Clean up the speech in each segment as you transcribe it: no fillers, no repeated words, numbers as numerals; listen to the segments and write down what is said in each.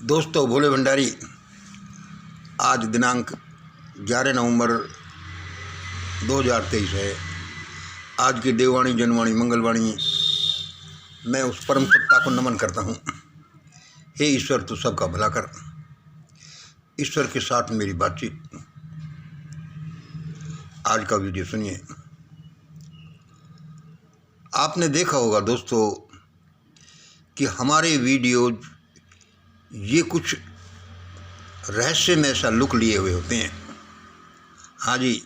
दोस्तों, भोले भंडारी। आज दिनांक 11 नवंबर 2023 है। आज की देववाणी, जनवाणी, मंगलवाणी मैं उस परम सत्ता को नमन करता हूँ। हे ईश्वर, तू सबका भला कर। ईश्वर के साथ मेरी बातचीत। आज का वीडियो सुनिए। आपने देखा होगा दोस्तों कि हमारे वीडियो ये कुछ रहस्य में ऐसा लुक लिए हुए होते हैं। हाँ जी,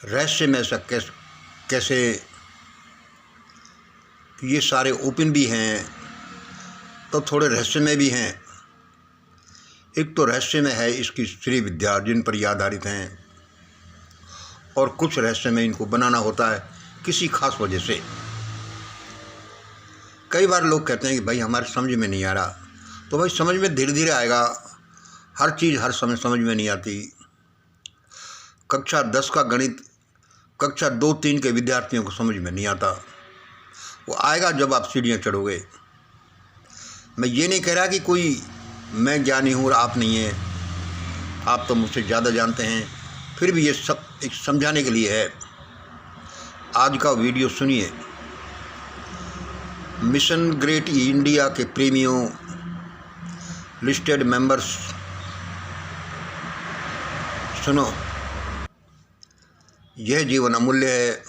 रहस्य में ऐसा कैसे ये सारे ओपन भी हैं तो थोड़े रहस्य में भी हैं। एक तो रहस्य में है इसकी श्री विद्या जिन पर ये आधारित हैं, और कुछ रहस्य में इनको बनाना होता है किसी खास वजह से। कई बार लोग कहते हैं कि भाई हमारे समझ में नहीं आ रहा, तो भाई समझ में धीरे धीरे आएगा। हर चीज़ हर समय समझ में नहीं आती। कक्षा 10 का गणित कक्षा 2-3 के विद्यार्थियों को समझ में नहीं आता। वो आएगा जब आप सीढ़ियाँ चढ़ोगे। मैं ये नहीं कह रहा कि कोई मैं ज्ञानी हूँ और आप नहीं हैं, आप तो मुझसे ज़्यादा जानते हैं। फिर भी ये सब एक समझाने के लिए है। आज का वीडियो सुनिए। मिशन ग्रेट इंडिया के प्रेमियों, लिस्टेड मेंबर्स, सुनो। यह जीवन अमूल्य है।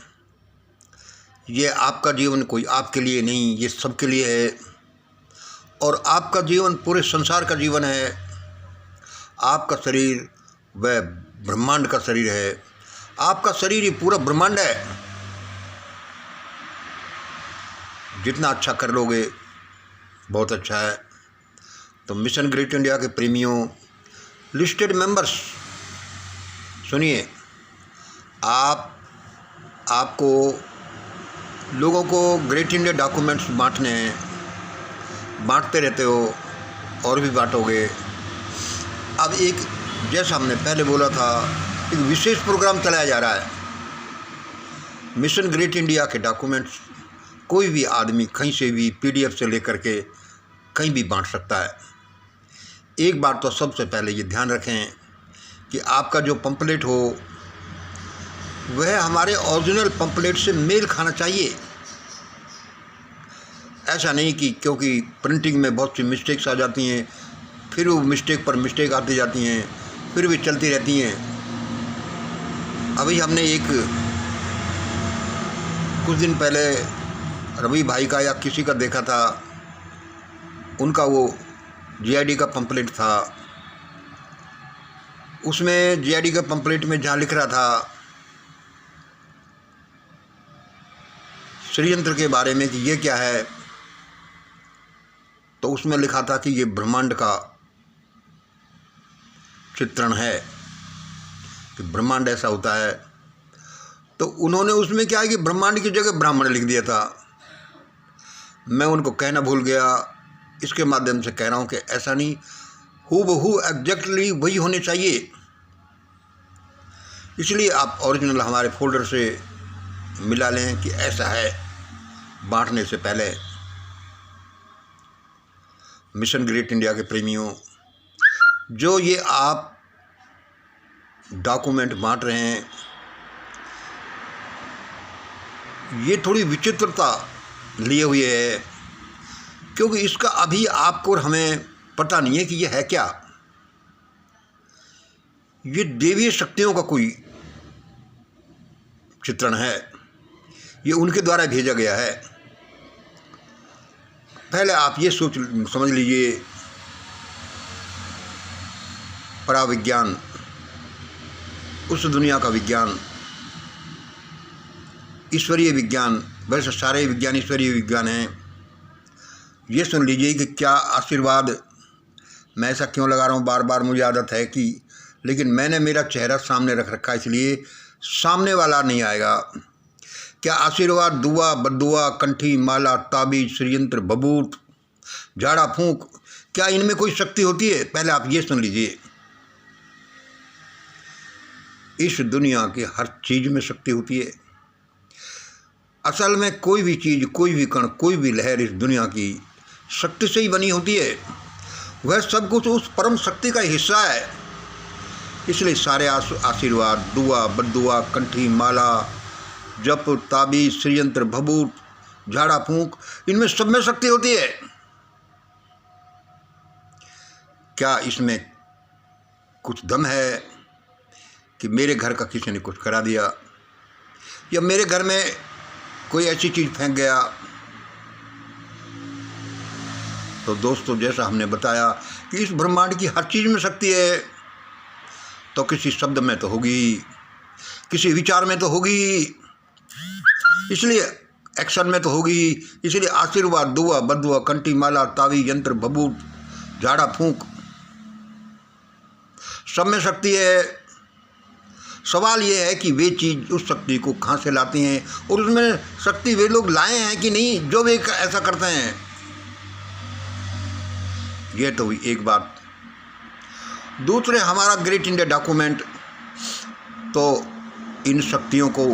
यह आपका जीवन कोई आपके लिए नहीं, ये सबके लिए है। और आपका जीवन पूरे संसार का जीवन है। आपका शरीर वह ब्रह्मांड का शरीर है। आपका शरीर ही पूरा ब्रह्मांड है। जितना अच्छा कर लोगे बहुत अच्छा है। तो मिशन ग्रेट इंडिया के प्रेमियों, लिस्टेड मेंबर्स, सुनिए। आपको लोगों को ग्रेट इंडिया डॉक्यूमेंट्स बांटने हैं, बांटते रहते हो और भी बांटोगे। अब एक, जैसा हमने पहले बोला था, एक विशेष प्रोग्राम चलाया जा रहा है। मिशन ग्रेट इंडिया के डॉक्यूमेंट्स कोई भी आदमी कहीं से भी PDF से लेकर के कहीं भी बांट सकता है। एक बात तो सबसे पहले ये ध्यान रखें कि आपका जो पंपलेट हो वह हमारे ओरिजिनल पंपलेट से मेल खाना चाहिए। ऐसा नहीं कि क्योंकि प्रिंटिंग में बहुत सी मिस्टेक्स आ जाती हैं, फिर वो मिस्टेक पर मिस्टेक आती जाती हैं, फिर भी चलती रहती हैं। अभी हमने कुछ दिन पहले रवि भाई का या किसी का देखा था, उनका वो GID का पंपलेट था। उसमें GID का पंपलेट में जहाँ लिख रहा था श्रीयंत्र के बारे में कि ये क्या है, तो उसमें लिखा था कि ये ब्रह्मांड का चित्रण है, कि ब्रह्मांड ऐसा होता है। तो उन्होंने उसमें क्या है कि ब्रह्मांड की जगह ब्राह्मण लिख दिया था। मैं उनको कहना भूल गया। इसके माध्यम से कह रहा हूँ कि ऐसा नहीं, हूबहू एग्जैक्टली वही होने चाहिए। इसलिए आप ओरिजिनल हमारे फोल्डर से मिला लें कि ऐसा है, बांटने से पहले। मिशन ग्रेट इंडिया के प्रेमियों, जो ये आप डॉक्यूमेंट बांट रहे हैं, ये थोड़ी विचित्रता लिए हुए है, क्योंकि इसका अभी आपको और हमें पता नहीं है कि ये है क्या। ये देवीय शक्तियों का कोई चित्रण है। ये उनके द्वारा भेजा गया है। पहले आप ये समझ लीजिए, पराविज्ञान, उस दुनिया का विज्ञान, ईश्वरीय विज्ञान। वैसे सारे विज्ञान ईश्वरीय विज्ञान हैं। ये सुन लीजिए कि क्या आशीर्वाद, मैं ऐसा क्यों लगा रहा हूँ बार बार, मुझे आदत है कि, लेकिन मैंने मेरा चेहरा सामने रख रखा है, इसलिए सामने वाला नहीं आएगा। क्या आशीर्वाद, दुआ, बद्दुआ, कंठी, माला, ताबीज, श्रीयंत्र, बबूत, झाड़ा फूंक, क्या इनमें कोई शक्ति होती है? पहले आप ये सुन लीजिए। इस दुनिया की हर चीज़ में शक्ति होती है। असल में कोई भी चीज़, कोई भी कण, कोई भी लहर इस दुनिया की शक्ति से ही बनी होती है। वह सब कुछ उस परम शक्ति का हिस्सा है। इसलिए सारे आशीर्वाद, दुआ, बद्दुआ, कंठी, माला, जप, ताबीज, श्रीयंत्र, भभूत, झाड़ा फूंक, इनमें सब में शक्ति होती है। क्या इसमें कुछ दम है कि मेरे घर का किसी ने कुछ करा दिया, या मेरे घर में कोई ऐसी चीज़ फेंक गया? तो दोस्तों, जैसा हमने बताया कि इस ब्रह्मांड की हर चीज़ में शक्ति है, तो किसी शब्द में तो होगी, किसी विचार में तो होगी, इसलिए एक्शन में तो होगी। इसलिए आशीर्वाद, दुआ, बद्दुआ, कंठी, माला, तावी, यंत्र, भभूत, झाड़ा फूंक, सब में शक्ति है। सवाल ये है कि वे चीज़, उस शक्ति को कहाँ से लाते हैं, और उसमें शक्ति वे लोग लाए हैं कि नहीं जो वे ऐसा करते हैं। ये तो हुई एक बात। दूसरे, हमारा ग्रेट इंडिया डॉक्यूमेंट तो इन शक्तियों को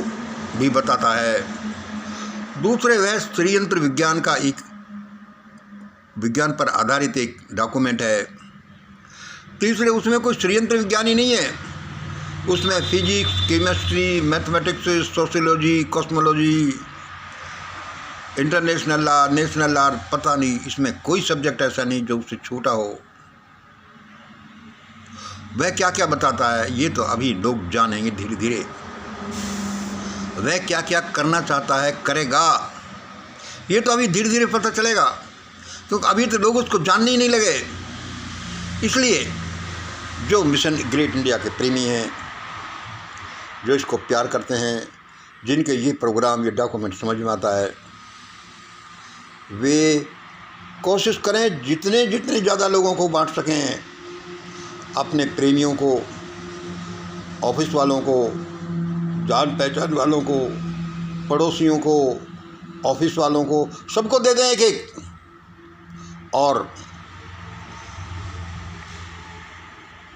भी बताता है। दूसरे, वह श्रीयंत्र विज्ञान का एक, विज्ञान पर आधारित एक डॉक्यूमेंट है। तीसरे, उसमें कोई श्रीयंत्र विज्ञान ही नहीं है, उसमें physics, chemistry, mathematics, sociology, cosmology, international law, national law, पता नहीं, इसमें कोई सब्जेक्ट ऐसा नहीं जो उससे छूटा हो। वह क्या क्या बताता है ये तो अभी लोग जानेंगे धीरे धीरे। वह क्या क्या करना चाहता है, करेगा, ये तो अभी धीरे धीरे पता चलेगा, क्योंकि अभी तो लोग उसको जानने ही नहीं लगे। इसलिए जो मिशन ग्रेट इंडिया के प्रेमी हैं, जो इसको प्यार करते हैं, जिनके ये प्रोग्राम, ये डॉक्यूमेंट समझ में आता है, वे कोशिश करें जितने ज़्यादा लोगों को बांट सकें, अपने प्रेमियों को, ऑफिस वालों को, जान पहचान वालों को, पड़ोसियों को, ऑफिस वालों को, सबको दे दें एक एक।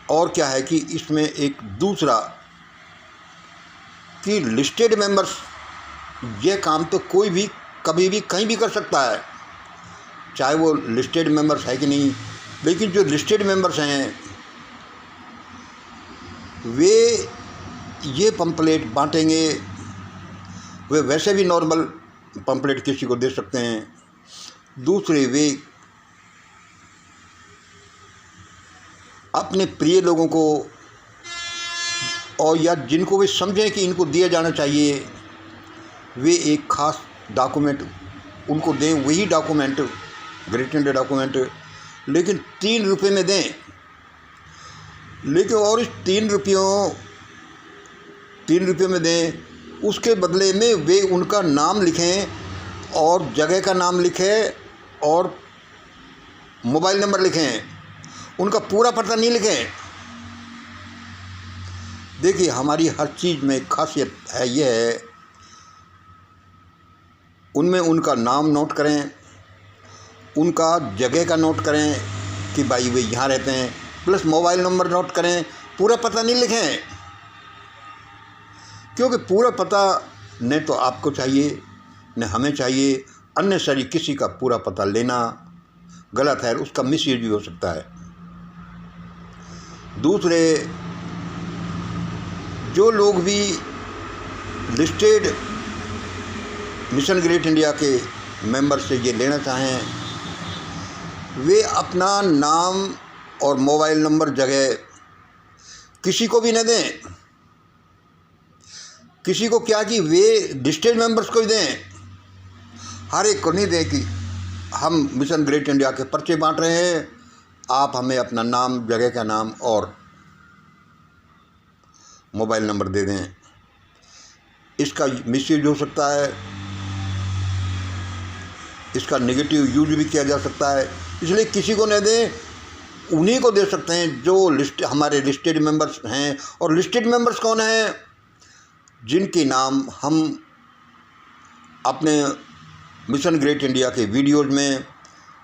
और क्या है कि इसमें एक दूसरा कि लिस्टेड मेंबर्स, ये काम तो कोई भी कभी भी कहीं भी कर सकता है, चाहे वो लिस्टेड मेंबर्स है कि नहीं। लेकिन जो लिस्टेड मेंबर्स हैं वे ये पंपलेट बांटेंगे, वे वैसे भी नॉर्मल पंपलेट किसी को दे सकते हैं। दूसरे, वे अपने प्रिय लोगों को, और या जिनको वे समझें कि इनको दिया जाना चाहिए, वे एक ख़ास डॉक्यूमेंट उनको दें, वही डॉक्यूमेंट, ग्रेट इंडिया डॉक्यूमेंट, लेकिन 3 रुपये में दें। लेकिन और इस 3 रुपये में दें, उसके बदले में वे उनका नाम लिखें और जगह का नाम लिखें और मोबाइल नंबर लिखें, उनका पूरा पता नहीं लिखें। देखिए, हमारी हर चीज़ में खासियत है, यह है उनमें उनका नाम नोट करें, उनका जगह का नोट करें कि भाई वे यहाँ रहते हैं, प्लस मोबाइल नंबर नोट करें, पूरा पता नहीं लिखें, क्योंकि पूरा पता न तो आपको चाहिए न हमें चाहिए। अन्य सारी किसी का पूरा पता लेना गलत है, उसका मिसयूज भी हो सकता है। दूसरे, जो लोग भी लिस्टेड मिशन ग्रेट इंडिया के मेंबर से ये लेना चाहें, वे अपना नाम और मोबाइल नंबर, जगह किसी को भी न दें। किसी को क्या कि वे लिस्टेड मेंबर्स को ही दें, हर एक को नहीं दें कि हम मिशन ग्रेट इंडिया के पर्चे बांट रहे हैं, आप हमें अपना नाम, जगह का नाम और मोबाइल नंबर दे दें। इसका मिसयूज हो सकता है, इसका नेगेटिव यूज भी किया जा सकता है, इसलिए किसी को न दें, उन्हीं को दे सकते हैं जो हमारे लिस्टेड मेंबर्स हैं। और लिस्टेड मेंबर्स कौन हैं? जिनके नाम हम अपने मिशन ग्रेट इंडिया के वीडियोज़ में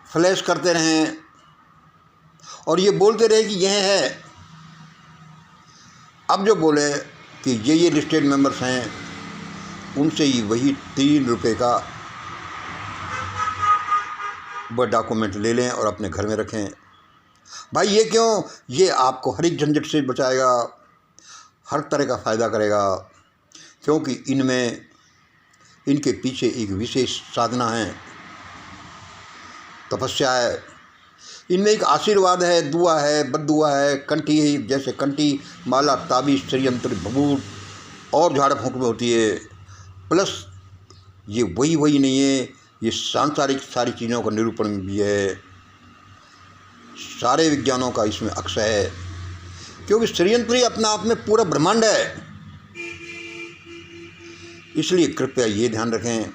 फ्लैश करते रहें और ये बोलते रहे कि यह है। अब जो बोले कि ये लिस्टेड मेंबर्स हैं, उनसे ही वही 3 रुपये का वह डॉक्यूमेंट ले लें और अपने घर में रखें। भाई ये क्यों? ये आपको हर एक झंझट से बचाएगा, हर तरह का फ़ायदा करेगा, क्योंकि इनमें इनके पीछे एक विशेष साधना है, तपस्या है। इनमें एक आशीर्वाद है, दुआ है, बद्दुआ है, कंठी है, जैसे कंठी, माला, ताबीज़, षड्यंत्र, भभूत और झाड़ फूँक में होती है। प्लस ये वही नहीं है, ये सांसारिक सारी चीज़ों का निरूपण भी है, सारे विज्ञानों का इसमें अक्षय है, क्योंकि षड्यंत्र ही अपना आप में पूरा ब्रह्मांड है। इसलिए कृपया ये ध्यान रखें,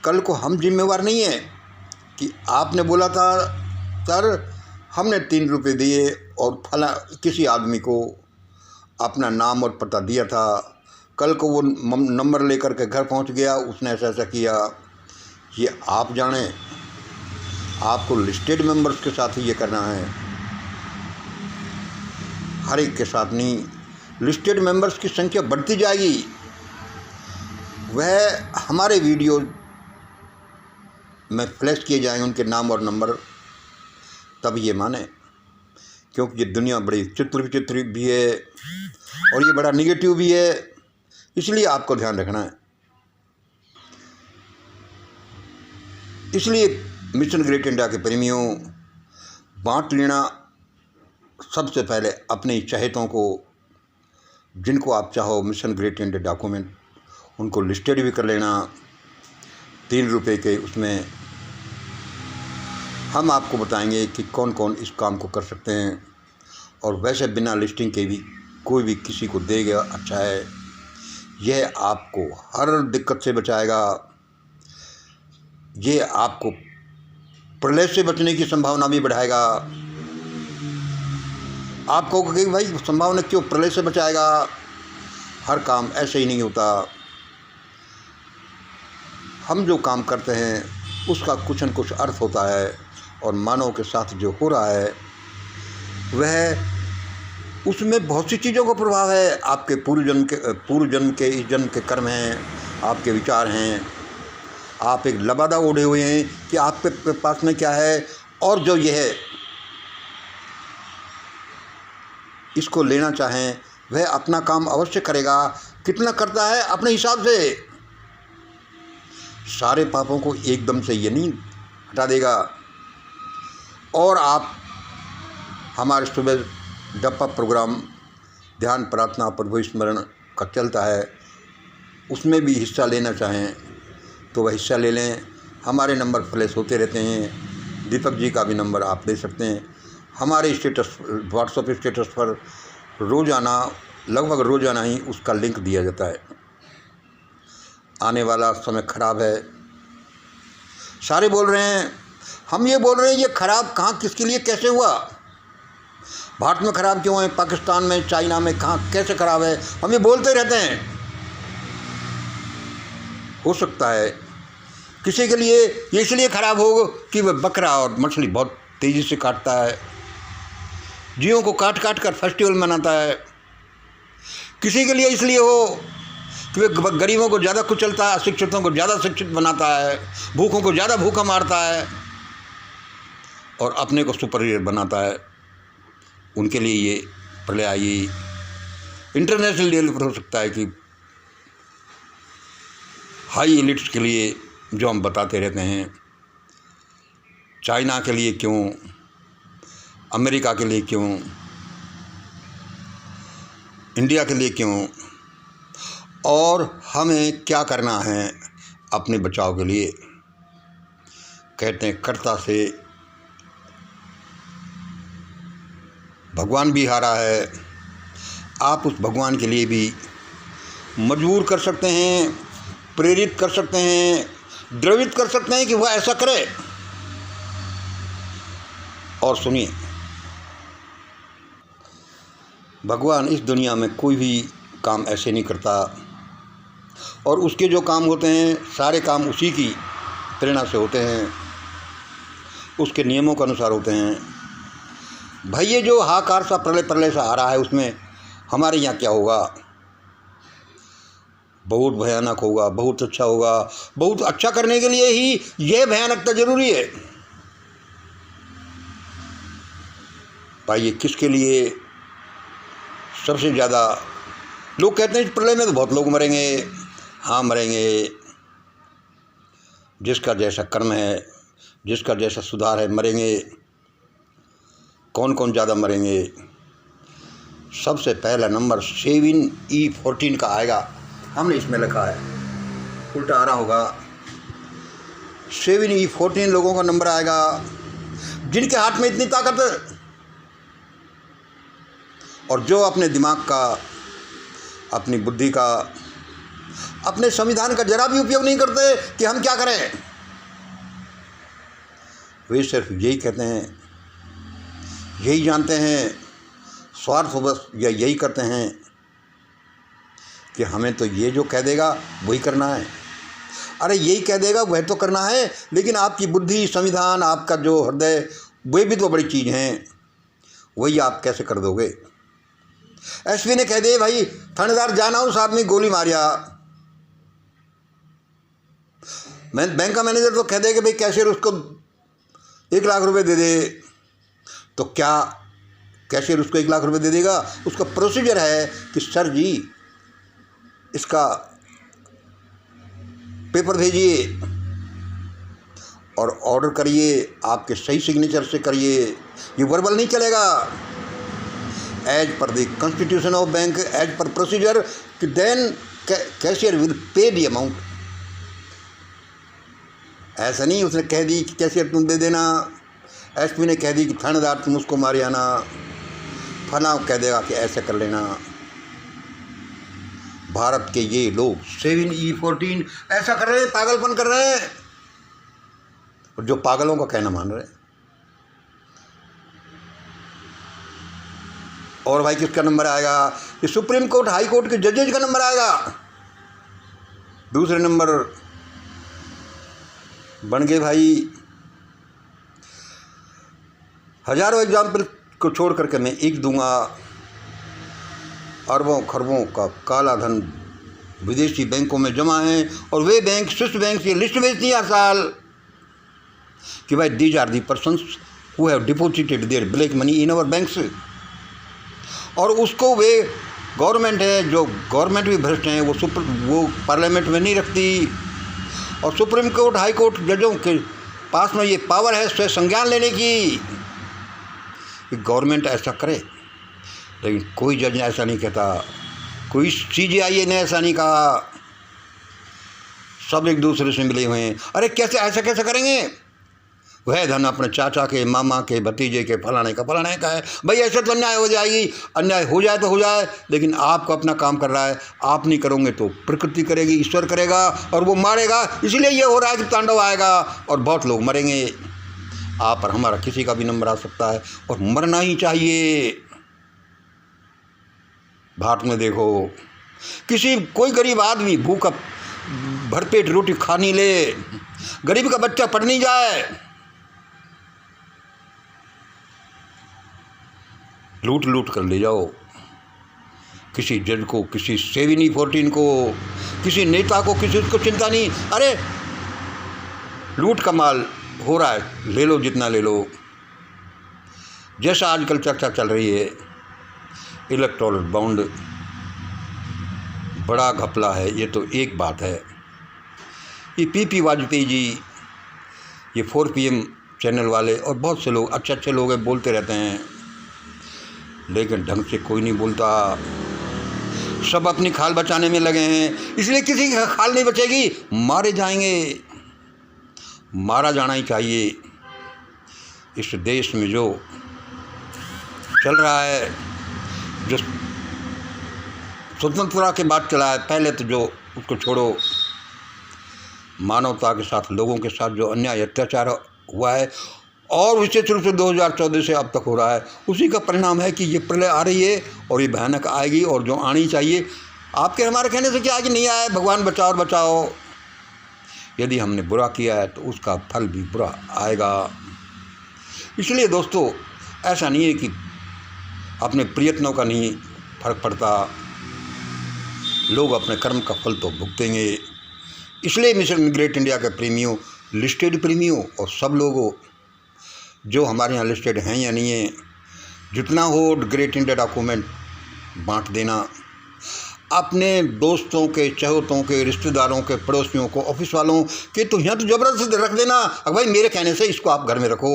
कल को हम जिम्मेवार नहीं हैं कि आपने बोला था सर हमने 3 रुपये दिए और फला किसी आदमी को अपना नाम और पता दिया था, कल को वो नंबर लेकर के घर पहुंच गया, उसने ऐसा ऐसा किया। ये आप जानें, आपको लिस्टेड मेंबर्स के साथ ही ये करना है, हर एक के साथ नहीं। लिस्टेड मेंबर्स की संख्या बढ़ती जाएगी, वह हमारे वीडियो में फ्लैश किए जाएंगे उनके नाम और नंबर, तब ये माने, क्योंकि ये दुनिया बड़ी विचित्र भी है और ये बड़ा निगेटिव भी है, इसलिए आपको ध्यान रखना है। इसलिए मिशन ग्रेट इंडिया के प्रेमियों, बांट लेना सबसे पहले अपने चाहतों को, जिनको आप चाहो मिशन ग्रेट इंडिया डॉक्यूमेंट, उनको लिस्टेड भी कर लेना 3 रुपये के। उसमें हम आपको बताएंगे कि कौन कौन इस काम को कर सकते हैं, और वैसे बिना लिस्टिंग के भी कोई भी किसी को देगा अच्छा है। यह आपको हर दिक्कत से बचाएगा, ये आपको प्रलय से बचने की संभावना भी बढ़ाएगा। आप कहोगे कि भाई संभावना क्यों, प्रलय से बचाएगा? हर काम ऐसे ही नहीं होता, हम जो काम करते हैं उसका कुछ न कुछ अर्थ होता है, और मानव के साथ जो हो रहा है वह उसमें बहुत सी चीज़ों का प्रभाव है। आपके पूर्व जन्म के इस जन्म के कर्म हैं, आपके विचार हैं, आप एक लबादा ओढ़े हुए हैं कि आपके पास में क्या है, और जो ये है इसको लेना चाहें वह अपना काम अवश्य करेगा। कितना करता है अपने हिसाब से, सारे पापों को एकदम से ये नहीं हटा देगा। और आप हमारे सुबह डप्पा प्रोग्राम ध्यान प्रार्थना प्रभु स्मरण का चलता है, उसमें भी हिस्सा लेना चाहें तो वह हिस्सा ले लें। हमारे नंबर फ्लैश होते रहते हैं, दीपक जी का भी नंबर आप ले सकते हैं। हमारे स्टेटस व्हाट्सएप स्टेटस पर रोज़ाना, लगभग रोज़ाना ही उसका लिंक दिया जाता है। आने वाला समय ख़राब है, सारे बोल रहे हैं, हम ये बोल रहे हैं ये ख़राब कहाँ, किसके लिए, कैसे हुआ? भारत में ख़राब क्यों है, पाकिस्तान में, चाइना में, कहाँ कैसे ख़राब है, हम ये बोलते रहते हैं। हो सकता है किसी के लिए ये इसलिए ख़राब हो कि वह बकरा और मछली बहुत तेज़ी से काटता है, जीवों को काट काट कर फेस्टिवल मनाता है। किसी के लिए इसलिए हो कि वे गरीबों को ज़्यादा कुचलता है, अशिक्षितों को ज़्यादा शिक्षित बनाता है, भूखों को ज़्यादा भूखा मारता है और अपने को सुपीरियर बनाता है। उनके लिए ये प्रलय ये इंटरनेशनल लेवल पर हो सकता है कि हाई एलिट्स के लिए जो हम बताते रहते हैं, चाइना के लिए क्यों, अमेरिका के लिए क्यों, इंडिया के लिए क्यों, और हमें क्या करना है अपने बचाव के लिए। कहते हैं कर्ता से भगवान भी हारा है। आप उस भगवान के लिए भी मजबूर कर सकते हैं, प्रेरित कर सकते हैं, द्रवित कर सकते हैं कि वह ऐसा करे। और सुनिए, भगवान इस दुनिया में कोई भी काम ऐसे नहीं करता, और उसके जो काम होते हैं सारे काम उसी की प्रेरणा से होते हैं, उसके नियमों के अनुसार होते हैं। भाई ये जो हाहाकार सा प्रलय सा आ रहा है, उसमें हमारे यहाँ क्या होगा? बहुत भयानक होगा, बहुत अच्छा होगा। बहुत अच्छा करने के लिए ही यह भयानकता जरूरी है। पाइए किसके लिए सबसे ज़्यादा लोग कहते हैं इस प्रलय में तो बहुत लोग मरेंगे। हाँ मरेंगे, जिसका जैसा कर्म है, जिसका जैसा सुधार है मरेंगे। कौन कौन ज़्यादा मरेंगे? सबसे पहला नंबर 7E14 का आएगा। हमने इसमें लिखा है, उल्टा आ रहा होगा। 7E14 लोगों का नंबर आएगा जिनके हाथ में इतनी ताकत है और जो अपने दिमाग का, अपनी बुद्धि का, अपने संविधान का जरा भी उपयोग नहीं करते कि हम क्या करें। वे सिर्फ यही कहते हैं, यही जानते हैं, स्वार्थवश या यही करते हैं कि हमें तो ये जो कह देगा वही करना है। अरे यही कह देगा वह तो करना है, लेकिन आपकी बुद्धि, संविधान, आपका जो हृदय, वे भी तो बड़ी चीज़ हैं, वही आप कैसे कर दोगे। एसपी ने कह दिए भाई थानेदार जाना, उस आदमी गोली मारिया। बैंक का मैनेजर तो कह दे कि भाई कैशियर उसको 1 लाख रुपए दे दे, तो क्या कैशियर उसको 1 लाख रुपए दे देगा? उसका प्रोसीजर है कि सर जी इसका पेपर भेजिए और ऑर्डर करिए, आपके सही सिग्नेचर से करिए, ये वर्बल नहीं चलेगा। As per the constitution of bank, as per procedure, कि then cashier will pay the amount. ऐसा नहीं उसने कह दी कि कैशियर तुम दे देना, एसपी ने कह दी कि थानेदार तुम उसको मारे आना, फला कह देगा कि ऐसे कर लेना। भारत के ये लोग 7E14 ऐसा कर रहे हैं, पागलपन कर रहे हैं, और जो पागलों का कहना मान रहे हैं। और भाई किसका नंबर आएगा? ये सुप्रीम कोर्ट, हाई कोर्ट के जजेज का नंबर आएगा। दूसरे नंबर बन गए भाई, हजारों एग्जाम्पल को छोड़ करके मैं एक दूंगा। अरबों खरबों का काला धन विदेशी बैंकों में जमा है, और वे बैंक, स्विस बैंक ये लिस्ट भेजती है हर साल कि भाई these are the persons who have deposited their black money in our banks. और उसको वे गवर्नमेंट है, जो गवर्नमेंट भी भ्रष्ट हैं, वो पार्लियामेंट में नहीं रखती, और सुप्रीम कोर्ट, हाई कोर्ट जजों के पास में ये पावर है स्वयं संज्ञान लेने की कि गवर्नमेंट ऐसा करे। लेकिन कोई जज ने ऐसा नहीं कहता, कोई CJI ने ऐसा नहीं कहा। सब एक दूसरे से मिले हुए हैं। अरे कैसे, ऐसा कैसे करेंगे? वह धन अपने चाचा के, मामा के, भतीजे के, फलाने का है। भाई ऐसे तो अन्याय हो जाएगी। अन्याय हो जाए तो हो जाए, लेकिन आपको अपना काम कर रहा है, आप नहीं करोगे तो प्रकृति करेगी, ईश्वर करेगा, और वो मारेगा। इसलिए ये हो रहा है कि तांडव आएगा और बहुत लोग मरेंगे। आप और हमारा किसी का भी नंबर आ सकता है, और मरना ही चाहिए। भारत में देखो, कोई गरीब आदमी भूखा भरपेट रोटी खा नहीं ले, गरीब का बच्चा पढ़ नहीं जाए, लूट लूट कर ले जाओ। किसी जज को, किसी 7E14 को, किसी नेता को, किसी को चिंता नहीं। अरे लूट का माल हो रहा है, ले लो जितना ले लो। जैसा आजकल चर्चा चल रही है, इलेक्टोरल बॉन्ड बड़ा घपला है, ये तो एक बात है। ये PP वाजपेयी जी, ये 4 PM चैनल वाले और बहुत से लोग, अच्छे लोग हैं, बोलते रहते हैं, लेकिन ढंग से कोई नहीं बोलता। सब अपनी खाल बचाने में लगे हैं। इसलिए किसी की खाल नहीं बचेगी, मारे जाएंगे। मारा जाना ही चाहिए। इस देश में जो चल रहा है, जो स्वतंत्रता के बाद चला है, पहले तो जो उसको छोड़ो, मानवता के साथ, लोगों के साथ जो अन्याय अत्याचार हुआ है, और विशेष रूप से 2014 से अब तक हो रहा है, उसी का परिणाम है कि ये प्रलय आ रही है, और ये भयानक आएगी, और जो आनी चाहिए। आपके हमारे कहने से क्या है कि नहीं आए, भगवान बचाओ और बचाओ। यदि हमने बुरा किया है तो उसका फल भी बुरा आएगा। इसलिए दोस्तों, ऐसा नहीं है कि अपने प्रयत्नों का नहीं फर्क पड़ता, लोग अपने कर्म का फल तो भुगतेंगे। इसलिए मिशन ग्रेट इंडिया के प्रेमियों, लिस्टेड प्रेमियों, और सब लोगों जो हमारे यहाँ लिस्टेड हैं या नहीं हैं, जितना हो ग्रेट इंडिया डॉक्यूमेंट बांट देना। अपने दोस्तों के, चहेतों के, रिश्तेदारों के, पड़ोसियों को, ऑफिस वालों के तो यहाँ तो ज़बरदस्ती रख देना। अब भाई मेरे कहने से इसको आप घर में रखो।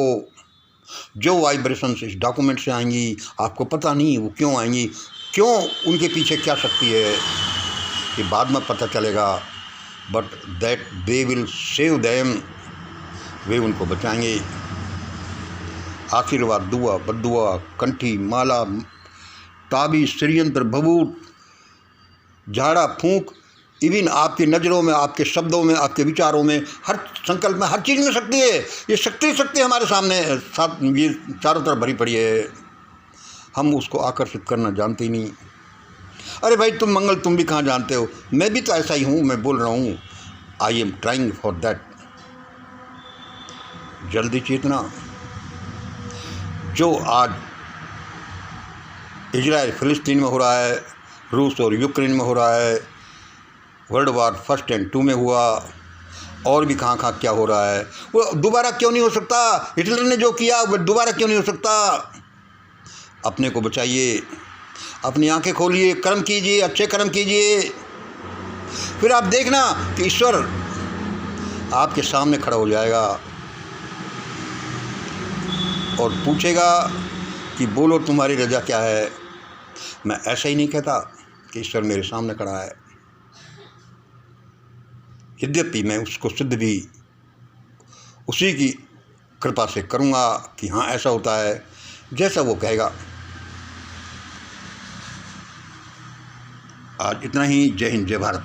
जो वाइब्रेशंस इस डॉक्यूमेंट से आएंगी आपको पता नहीं वो क्यों आएंगी, क्यों, उनके पीछे क्या शक्ति है, ये बाद में पता चलेगा। But that they will save them, वे उनको बचाएंगे। आशीर्वाद, दुआ, बद्दुआ, कंठी, माला, ताबीज़, श्रीयंत्र, भभूत, झाड़ा फूंक, इवन आपकी नज़रों में, आपके शब्दों में, आपके विचारों में, हर संकल्प में, हर चीज़ में शक्ति है। ये शक्ति हमारे सामने साथ ये चारों तरफ भरी पड़ी है। हम उसको आकर्षित करना जानते ही नहीं। अरे भाई तुम मंगल, तुम भी कहाँ जानते हो, मैं भी तो ऐसा ही हूँ, मैं बोल रहा हूँ। I am trying for that. जल्दी चेतना। जो आज इजराइल फिलिस्तीन में हो रहा है, रूस और यूक्रेन में हो रहा है, वर्ल्ड वार फर्स्ट एंड 2 में हुआ, और भी कहाँ कहाँ क्या हो रहा है, वो दोबारा क्यों नहीं हो सकता? हिटलर ने जो किया वो दोबारा क्यों नहीं हो सकता? अपने को बचाइए, अपनी आंखें खोलिए, कर्म कीजिए, अच्छे कर्म कीजिए। फिर आप देखना कि ईश्वर आपके सामने खड़ा हो जाएगा और पूछेगा कि बोलो तुम्हारी रजा क्या है। मैं ऐसा ही नहीं कहता कि ईश्वर मेरे सामने खड़ा है, यद्यपि मैं उसको सिद्ध भी उसी की कृपा से करूँगा कि हाँ ऐसा होता है जैसा वो कहेगा। आज इतना ही। जय हिंद, जय भारत।